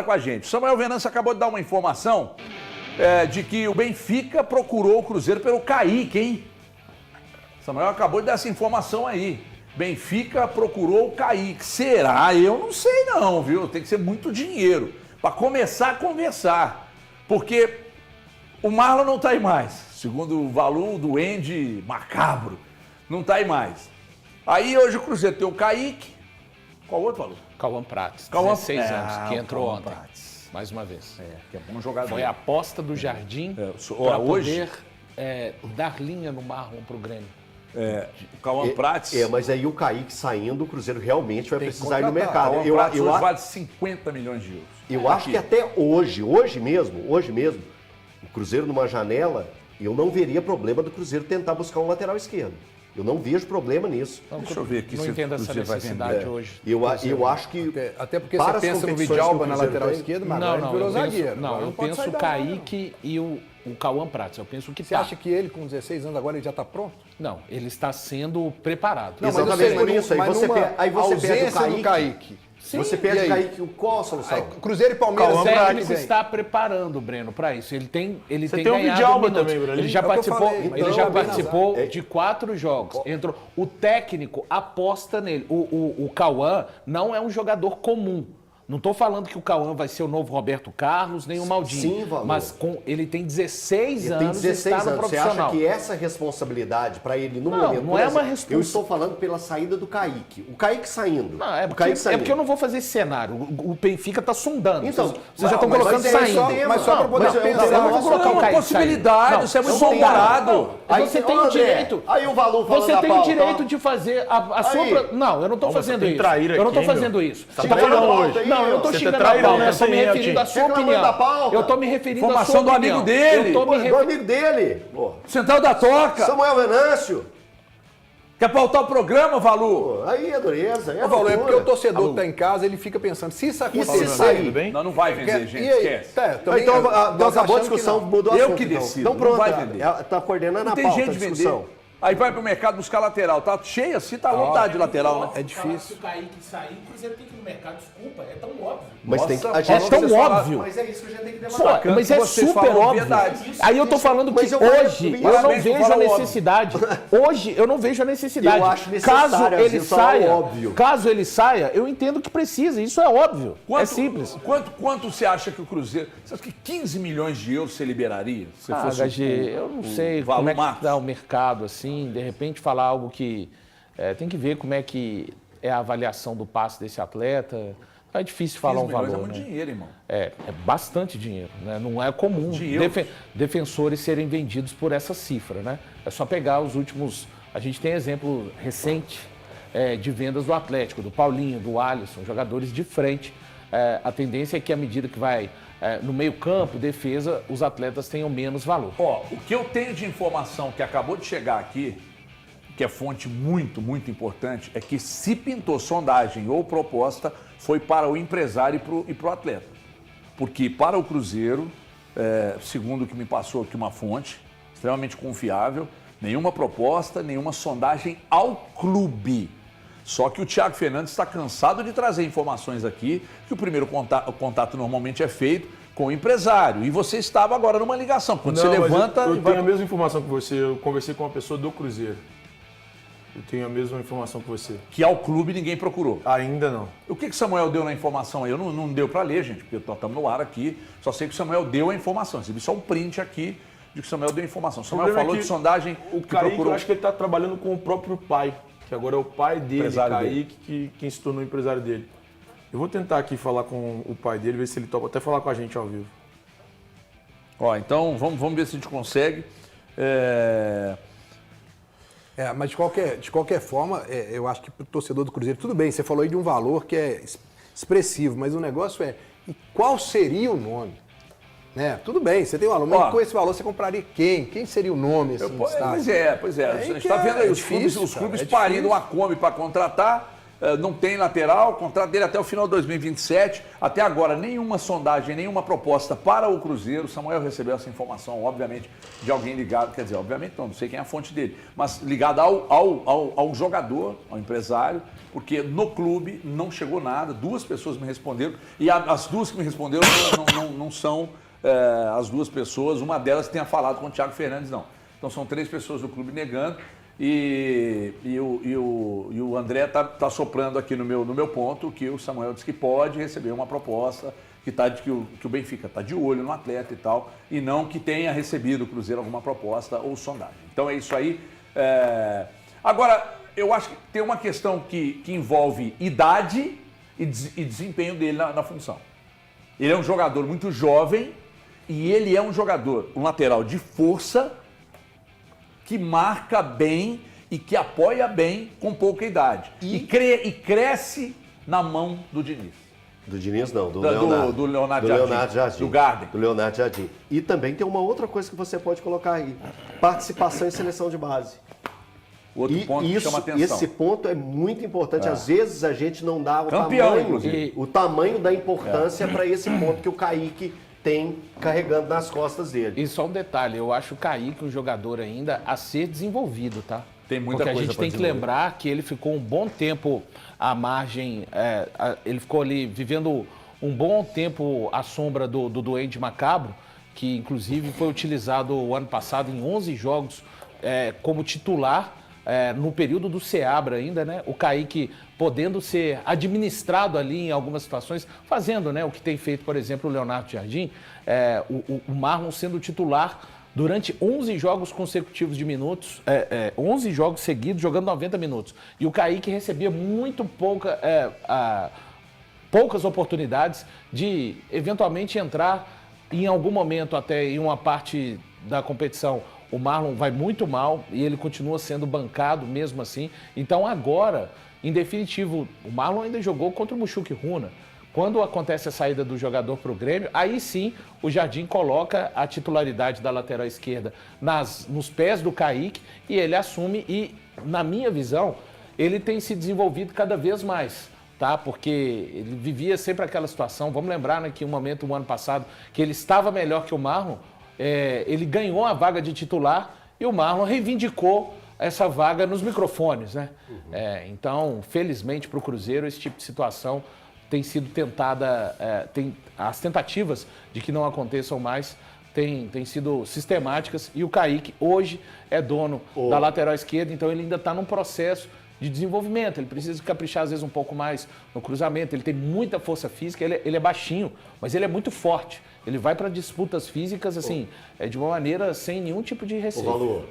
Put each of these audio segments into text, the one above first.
com a gente. O Samuel Venâncio acabou de dar uma informação de que o Benfica procurou o Cruzeiro pelo Kaique, hein? O Samuel acabou de dar essa informação aí. Benfica procurou o Kaique. Será? Eu não sei não, viu? Tem que ser muito dinheiro para começar a conversar. Porque o Marlon não tá aí mais. Segundo o valor do Duende macabro, não tá aí mais. Aí hoje o Cruzeiro tem o Kaique. Qual outro valor? Cauã Prates, Cauã... 16 anos, que entrou Cauã ontem, Prates. mais uma vez. Que é bom jogador. Foi a aposta do Jardim para hoje... poder dar linha no Marlon pro Grêmio. O Cauã Prates... mas aí o Kaique saindo, o Cruzeiro realmente vai precisar ir no contratar. mercado. O Cauã Prates hoje vale 50 milhões de euros. Eu acho que até hoje mesmo, o Cruzeiro numa janela, eu não veria problema do Cruzeiro tentar buscar um lateral esquerdo. Eu não vejo problema nisso. Deixa eu ver aqui Não se entendo o essa Cruzeiro vai necessidade vender. hoje. Eu acho que... Até porque para você as pensa no competições Vidalba que o na Cruzeiro lateral tem- esquerda, mas Não, agora ele virou zagueiro. não, Agora eu pode penso sair o da Kaique e o Cauã Prates. Eu penso que Você acha que ele, com 16 anos, agora ele já está pronto? Não, ele está sendo preparado. Não, Exatamente mas eu sei, por mas isso. Aí mas você numa perde o ausência do Kaique. Você e perde aí? o Kaique, qual a solução? Cruzeiro e Palmeiras O sempre técnico vem. está preparando o Breno para isso. Ele tem tem o ganhado Vidalba minutos. também, Breno. Ele já É o que eu participou, falei. ele Então, já bem participou de 4 jogos. Entrou. O técnico aposta nele. O Cauã não é um jogador comum. Não estou falando que o Cauã vai ser o novo Roberto Carlos, nem o Maldini. Sim, Valor. Mas ele tem 16 Ele anos tem 16 e está no anos. Você profissional. acha que essa responsabilidade para ele no Não, momento... não por é uma exemplo, responsa- Eu estou falando pela saída do Kaique. O Kaique saindo. Não, é o porque, Kaique saindo. porque eu não vou fazer esse cenário. O Benfica está sondando. Então, vocês já estão mas colocando é saindo. Mas só para poder Mas eu- pensar. eu não vou colocar o uma Kaique possibilidade, saindo. isso é muito Não tem sondado. nada. Aí Você tem- tem Ô, o André, direito. Aí o Valor falando Você da tem o pauta, direito ó. de fazer a sua... Aí. Não, eu não estou Não, mas fazendo tem isso. traíra Eu não estou aqui, fazendo meu. isso. Tá Você tá traíra falando hoje. hoje. Não, eu não estou Você tá xingando a traíra pauta. Eu nessa estou me aí, referindo à Tim. sua Reclamando opinião. da pauta. Eu estou me referindo à sua Informação do opinião. amigo dele. Eu tô me Do amigo dele. Pô. Central da Toca. Samuel Venâncio. Quer pautar o programa, Valu? Pô, aí é dureza. É Ô, Valor, é porque o torcedor Alô. que está em casa, ele fica pensando, se isso E acontecer... se sair? Tudo bem? Não vai vender, gente. E aí? Esquece. Também, Então, nós acabou a achamos discussão, que não. mudou a Eu assunto, que então. decido, Então não pronto, vai vender. ela tá coordenando Não a tem pauta, jeito a de discussão. vender. Aí vai pro mercado buscar lateral. Tá cheio assim, tá à vontade de lateral, né? É difícil. Se o Kaique sair, o Cruzeiro tem que ir no mercado. Desculpa, é tão óbvio. Mas tem que... Nossa, a gente- É tão vocês falam- óbvio. Mas é isso que a gente tem que Pô, debater. mas é vocês super falam óbvio. verdade. Aí eu tô falando que Mas eu hoje falei- eu não Parabéns por vejo a falar óbvio. necessidade. Hoje eu não vejo a necessidade. Eu acho necessário, Caso às ele vezes, falar saia, óbvio. caso ele saia, eu entendo que precisa. Isso é óbvio. É simples. Quanto você acha que o Cruzeiro... Você acha que 15 milhões de euros você liberaria? Se fosse HG, eu não sei Valor como é que Marcos? está o mercado, assim, de repente falar algo que... tem que ver como é que é a avaliação do passe desse atleta. É difícil falar 15 um milhões valor, é muito né? dinheiro, irmão. É bastante dinheiro, né? Não é comum Dinheiro. defensores serem vendidos por essa cifra, né? É só pegar os últimos... A gente tem exemplo recente de vendas do Atlético, do Paulinho, do Alisson, jogadores de frente. A tendência é que à medida que vai no meio campo, defesa, os atletas tenham menos valor. Ó, o que eu tenho de informação que acabou de chegar aqui, que é fonte muito, muito importante, é que se pintou sondagem ou proposta, foi para o empresário e para o atleta. Porque para o Cruzeiro, segundo o que me passou aqui uma fonte, extremamente confiável, nenhuma proposta, nenhuma sondagem ao clube. Só que o Thiago Fernandes está cansado de trazer informações aqui, que o primeiro contato normalmente é feito com o empresário. E você estava agora numa ligação. Quando você Não, mas levanta... Eu e vai- tenho a mesma informação que você. Eu conversei com uma pessoa do Cruzeiro. Eu tenho a mesma informação que você. Que ao clube ninguém procurou. Ainda não. O que Samuel deu na informação aí? Eu não deu para ler, gente, porque nós estamos no ar aqui. Só sei que o Samuel deu a informação. Recebi só um print aqui de que o Samuel deu a informação. O Samuel problema falou é que de sondagem O que Kaique, procurou. eu acho que ele está trabalhando com o próprio pai. Que agora é o pai dele, Empresário Kaique, quem se tornou empresário dele. Eu vou tentar aqui falar com o pai dele, ver se ele topa até falar com a gente ao vivo. Ó, então vamos ver se a gente consegue. Mas de qualquer forma, eu acho que para o torcedor do Cruzeiro, tudo bem, você falou aí de um valor que é expressivo, mas o negócio e qual seria o nome? Né? Tudo bem, você tem um valor, mas Ó, com esse valor você compraria quem? Quem seria o nome? Assim, do estádio? Pois é. A gente que está vendo aí é os difícil, clubes cara, é parindo difícil. uma Kombi para contratar. não tem lateral, o contrato dele até o final de 2027. Até agora, nenhuma sondagem, nenhuma proposta para o Cruzeiro. O Samuel recebeu essa informação, obviamente, de alguém ligado, quer dizer, obviamente não sei quem é a fonte dele, mas ligado ao jogador, ao empresário, porque no clube não chegou nada. 2 pessoas me responderam, e as 2 que me responderam não são as 2 pessoas, uma delas tenha falado com o Thiago Fernandes, não. Então são 3 pessoas do clube negando. E o André tá soprando aqui no meu ponto que o Samuel disse que pode receber uma proposta que o Benfica está de olho no atleta e tal, e não que tenha recebido o Cruzeiro alguma proposta ou sondagem. Então é isso aí. Agora, eu acho que tem uma questão que envolve idade e desempenho dele na função. Ele é um jogador muito jovem e ele é um jogador, um lateral de força, que marca bem e que apoia bem com pouca idade. E cresce na mão do Diniz. Do Diniz não, do Leonardo. Do Leonardo Jardim. Do Garden. Do Leonardo Jardim. E também tem uma outra coisa que você pode colocar aí. Participação em seleção de base. Outro ponto que chama atenção. Esse ponto é muito importante. Às vezes a gente não dá o tamanho da importância para esse ponto que o Kaique tem carregando nas costas dele. E só um detalhe, eu acho o Kaique um jogador ainda a ser desenvolvido, tá? Tem muita coisa. Porque a gente tem que lembrar que ele ficou um bom tempo à margem, ele ficou ali vivendo um bom tempo à sombra do Duende Macabro, que inclusive foi utilizado o ano passado em 11 jogos como titular, no período do Seabra ainda, né? O Kaique podendo ser administrado ali em algumas situações, fazendo, né, o que tem feito, por exemplo, o Leonardo Jardim, o Marlon sendo titular durante 11 jogos consecutivos de minutos, 11 jogos seguidos, jogando 90 minutos. E o Kaique recebia muito poucas oportunidades de, eventualmente, entrar em algum momento, até em uma parte da competição. O Marlon vai muito mal e ele continua sendo bancado mesmo assim. Então agora, em definitivo, o Marlon ainda jogou contra o Mushuki Runa. Quando acontece a saída do jogador para o Grêmio, aí sim o Jardim coloca a titularidade da lateral esquerda nos pés do Kaique e ele assume e, na minha visão, ele tem se desenvolvido cada vez mais. Tá? Porque ele vivia sempre aquela situação, vamos lembrar, né, que um momento, no ano passado, que ele estava melhor que o Marlon, ele ganhou a vaga de titular e o Marlon reivindicou essa vaga nos microfones, né? Então, felizmente para o Cruzeiro, esse tipo de situação tem sido tentada, as tentativas de que não aconteçam mais têm sido sistemáticas e o Kaique hoje é dono da lateral esquerda, então ele ainda está num processo de desenvolvimento, ele precisa caprichar às vezes um pouco mais no cruzamento, ele tem muita força física, ele é baixinho, mas ele é muito forte. Ele vai para disputas físicas, assim, de uma maneira sem nenhum tipo de receio. Valor.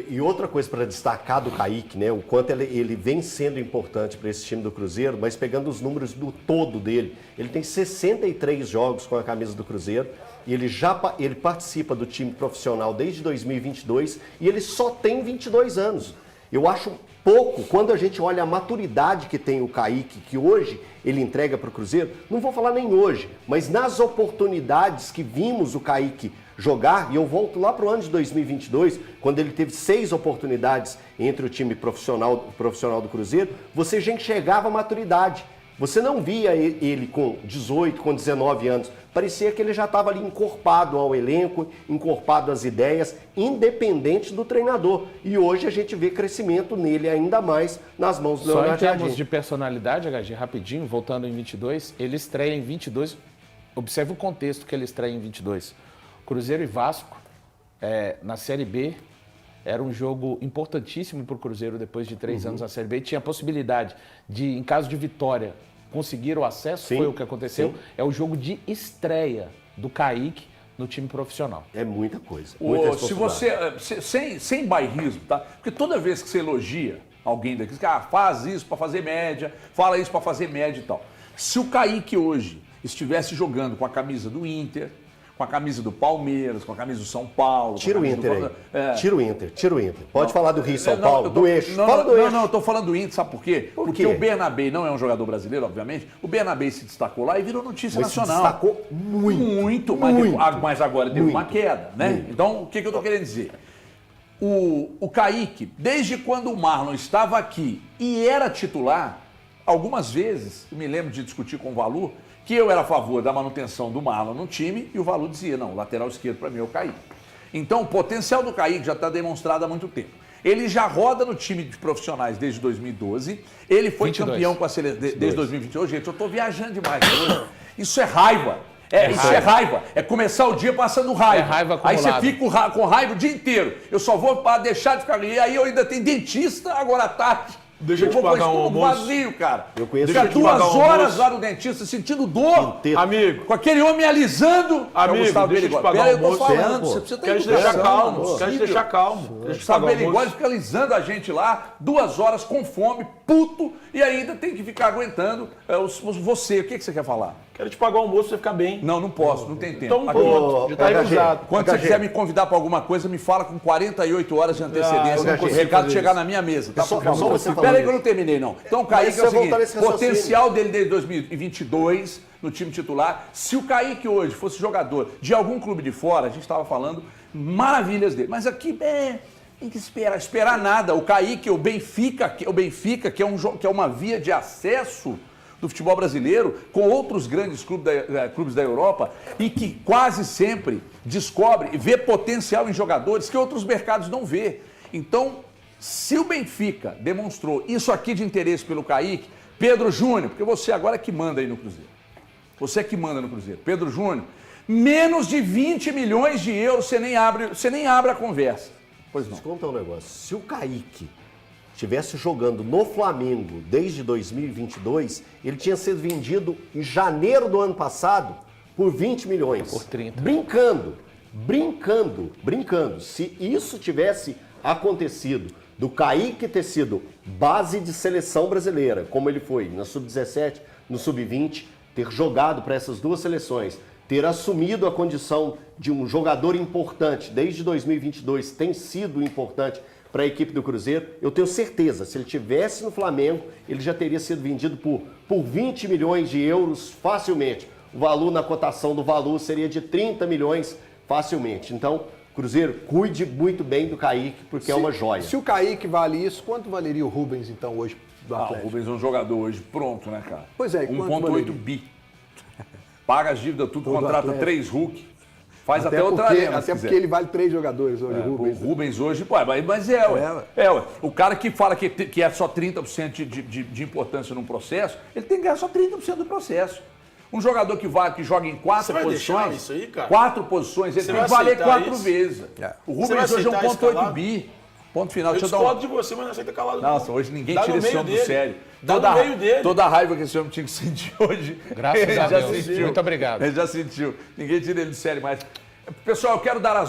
E outra coisa para destacar do Kaique, né? O quanto ele vem sendo importante para esse time do Cruzeiro, mas pegando os números do todo dele, ele tem 63 jogos com a camisa do Cruzeiro e ele participa do time profissional desde 2022 e ele só tem 22 anos. Eu acho pouco quando a gente olha a maturidade que tem o Kaique, que hoje ele entrega para o Cruzeiro. Não vou falar nem hoje, mas nas oportunidades que vimos o Kaique jogar, e eu volto lá para o ano de 2022, quando ele teve 6 oportunidades entre o time profissional do Cruzeiro, você já enxergava a maturidade. Você não via ele com 18, com 19 anos. Parecia que ele já estava ali encorpado ao elenco, encorpado às ideias, independente do treinador. E hoje a gente vê crescimento nele ainda mais nas mãos do Leonardo Jardim. Só em termos de personalidade, HG, rapidinho, voltando em 22, ele estreia em 22, observe o contexto que ele estreia em 22. Cruzeiro e Vasco, na Série B, era um jogo importantíssimo para o Cruzeiro depois de 3 anos na Série B. Tinha a possibilidade de, em caso de vitória, conseguir o acesso, foi o que aconteceu. Sim. É o jogo de estreia do Kaique no time profissional. É muita coisa. Se você, sem bairrismo, tá? Porque toda vez que você elogia alguém daqui, você faz isso para fazer média, fala isso para fazer média e tal. Se o Kaique hoje estivesse jogando com a camisa do Inter, com a camisa do Palmeiras, com a camisa do São Paulo... Tira o Inter aí. Tira o Inter. Pode falar do Rio São Paulo, do eixo. Fala do eixo. Não, eu tô falando do Inter, sabe por quê? Porque o Bernabé não é um jogador brasileiro, obviamente. O Bernabé se destacou lá e virou notícia nacional. Se destacou muito. Mas agora deu uma queda, né? Muito. Então, o que eu tô querendo dizer? O Kaique, desde quando o Marlon estava aqui e era titular, algumas vezes, eu me lembro de discutir com o Valu, que eu era a favor da manutenção do Marlon no time e o Valu dizia, não, o lateral esquerdo para mim é o Kaique. Então, o potencial do Kaique já está demonstrado há muito tempo. Ele já roda no time de profissionais desde 2012. Ele foi 22. campeão com a seleção desde 2022. Gente, eu estou viajando demais hoje. Isso é raiva. Isso é raiva. É começar o dia passando raiva. É raiva aí você acumulada. fica com raiva o dia inteiro. Eu só vou para deixar de ficar. E aí eu ainda tenho dentista agora à tarde. Deixa eu te vou com o pagar um estômago almoço. vazio, cara. Eu conheço Fica gente que pagar 2 um horas almoço. lá no dentista sentindo dor. Inteiro. Amigo, Com aquele homem alisando. Amigo, Gustavo deixa eu te Beligoli. pagar Pera aí, um eu tô almoço. falando. Pô. Você precisa ter quero te deixar educação, calmo. não é Quero te possível. deixar calmo. Deixa eu te Gustavo pagar um Beligoli almoço. fica alisando a gente lá 2 horas com fome, puto, e ainda tem que ficar aguentando você. O que você quer falar? Quero te pagar um almoço pra você ficar bem. Não, não posso, não tem tempo. Então Aqui, pronto, já tá HG. recusado. quando você HG. quiser me convidar para alguma coisa, me fala com 48 horas de antecedência. HG. O recado chegar na minha mesa. Tá? Só Por favor. você falando Espera aí que eu isso. não terminei, não. Então, o Mas Kaique é o você voltar seguinte, nesse raciocínio. potencial dele desde 2022 no time titular. Se o Kaique hoje fosse jogador de algum clube de fora, a gente estava falando maravilhas dele. Mas aqui, tem que esperar nada. O Kaique, o Benfica, que é uma via de acesso do futebol brasileiro com outros grandes clubes da Europa e que quase sempre descobre e vê potencial em jogadores que outros mercados não vê. Então, se o Benfica demonstrou isso aqui de interesse pelo Kaique, Pedro Júnior, porque você agora é que manda aí no Cruzeiro. Você é que manda no Cruzeiro. Pedro Júnior, menos de 20 milhões de euros, você nem abre a conversa. Pois não. Deixa eu contar um negócio. Se o Kaique estivesse jogando no Flamengo desde 2022, ele tinha sido vendido em janeiro do ano passado por 20 milhões. Por 30. Brincando. Se isso tivesse acontecido, do Kaique ter sido base de seleção brasileira, como ele foi na Sub-17, no Sub-20, ter jogado para essas duas seleções, ter assumido a condição de um jogador importante desde 2022, tem sido importante para a equipe do Cruzeiro, eu tenho certeza, se ele tivesse no Flamengo, ele já teria sido vendido por 20 milhões de euros facilmente. O valor na cotação do valor seria de 30 milhões facilmente. Então, Cruzeiro, cuide muito bem do Kaique, porque é uma joia. Se o Kaique vale isso, quanto valeria o Rubens, então, hoje do O Atlético? Rubens é um jogador hoje pronto, né, cara? Pois é, e quanto 1,8 valeria? bi. Paga as dívidas tudo, Todo contrata Atlético. 3 Hulk. Faz até Até outra porque, arena, se até quiser. porque ele vale 3 jogadores hoje, o Rubens. O Rubens hoje, pô, mas ué. Ué. O cara que fala que é só 30% de importância num processo, ele tem que ganhar só 30% do processo. Um jogador que joga em 4 Você vai deixar posições, isso aí, cara? 4 posições, ele Você tem que vai valer aceitar 4 isso? vezes. É. O Você vai Rubens hoje é aceitar 1,8 escalado? bi. Ponto final. Eu Deixa eu dar discordo de você, mas não aceita calado. Nossa, hoje ninguém Dá tira no esse meio homem do dele. sério. Dá no meio dele. Toda a raiva que esse homem tinha que sentir hoje. Graças ele a já Deus. sentiu. Muito obrigado. Ele já sentiu. Ninguém tira ele do sério mais. Pessoal, eu quero dar as